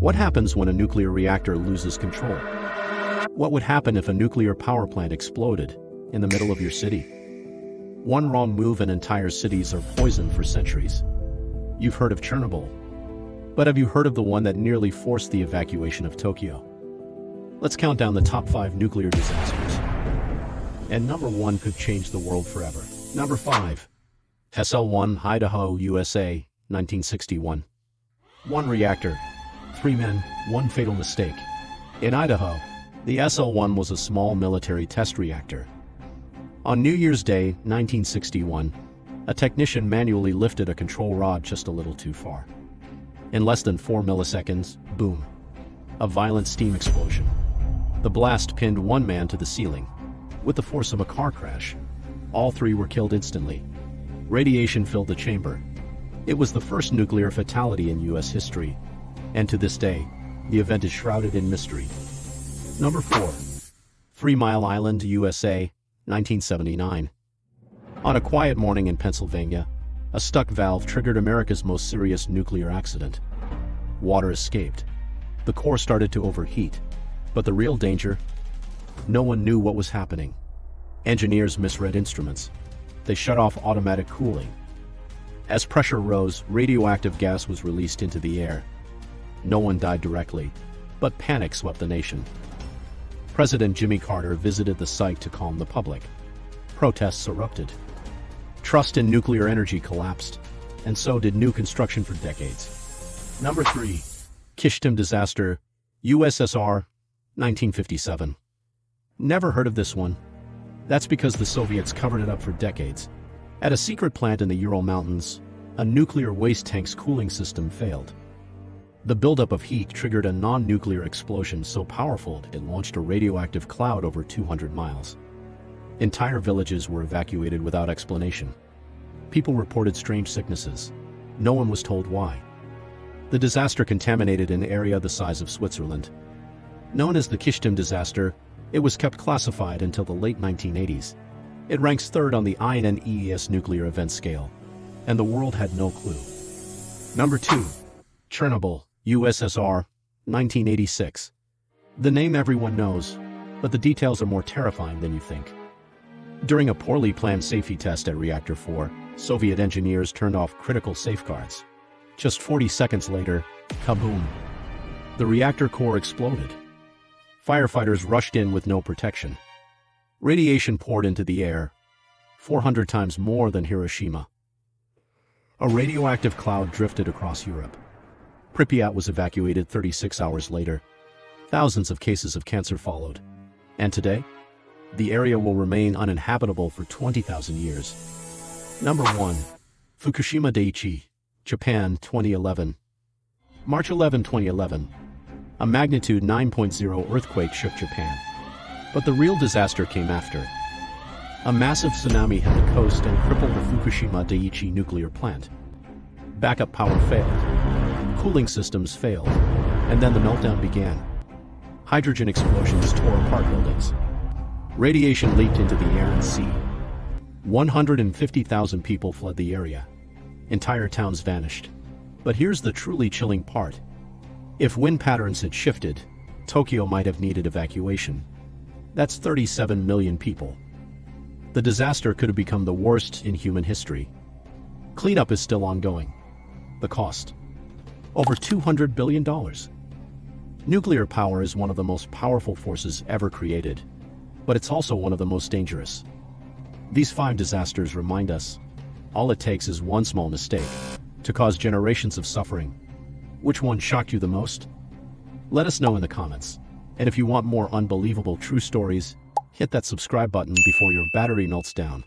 What happens when a nuclear reactor loses control? What would happen if a nuclear power plant exploded in the middle of your city? One wrong move and entire cities are poisoned for centuries. You've heard of Chernobyl. But have you heard of the one that nearly forced the evacuation of Tokyo? Let's count down the top 5 nuclear disasters. And number 1 could change the world forever. Number 5. SL1 Idaho USA, 1961. 1 reactor. 3 men, 1 fatal mistake. In Idaho, the SL1 was a small military test reactor. On New Year's Day, 1961, a technician manually lifted a control rod just a little too far. In less than 4 milliseconds, boom. A violent steam explosion. The blast pinned 1 man to the ceiling. With the force of a car crash, all 3 were killed instantly. Radiation filled the chamber. It was the first nuclear fatality in U.S. history, and to this day, the event is shrouded in mystery. Number 4. 3 Mile Island, USA, 1979. On a quiet morning in Pennsylvania, a stuck valve triggered America's most serious nuclear accident. Water escaped. The core started to overheat. But the real danger? No one knew what was happening. Engineers misread instruments. They shut off automatic cooling. As pressure rose, radioactive gas was released into the air. No one died directly, but panic swept the nation. President Jimmy Carter visited the site to calm the public. Protests erupted. Trust in nuclear energy collapsed, and so did new construction for decades. Number 3. Kishtim disaster, USSR, 1957. Never heard of this one? That's because the Soviets covered it up for decades. At a secret plant in the Ural Mountains, a nuclear waste tank's cooling system failed. The buildup of heat triggered a non-nuclear explosion so powerful it launched a radioactive cloud over 200 miles. Entire villages were evacuated without explanation. People reported strange sicknesses. No one was told why. The disaster contaminated an area the size of Switzerland. Known as the Kishtim disaster, it was kept classified until the late 1980s. It ranks 3rd on the INES nuclear event scale, and the world had no clue. Number 2. Chernobyl, USSR, 1986. The name everyone knows, but the details are more terrifying than you think. During a poorly planned safety test at Reactor 4, Soviet engineers turned off critical safeguards. Just 40 seconds later, kaboom! The reactor core exploded. Firefighters rushed in with no protection. Radiation poured into the air, 400 times more than Hiroshima. A radioactive cloud drifted across Europe. Pripyat was evacuated 36 hours later. Thousands of cases of cancer followed. And today, the area will remain uninhabitable for 20,000 years. Number 1. Fukushima Daiichi, Japan, 2011. March 11, 2011. A magnitude 9.0 earthquake shook Japan. But the real disaster came after. A massive tsunami hit the coast and crippled the Fukushima Daiichi nuclear plant. Backup power failed. Cooling systems failed. And then the meltdown began. Hydrogen explosions tore apart buildings. Radiation leaked into the air and sea. 150,000 people fled the area. Entire towns vanished. But here's the truly chilling part. If wind patterns had shifted, Tokyo might have needed evacuation. That's 37 million people. The disaster could have become the worst in human history. Cleanup is still ongoing. The cost? Over $200 billion. Nuclear power is one of the most powerful forces ever created, but it's also one of the most dangerous. These 5 disasters remind us, all it takes is one small mistake to cause generations of suffering. Which one shocked you the most? Let us know in the comments. And if you want more unbelievable true stories, hit that subscribe button before your battery melts down.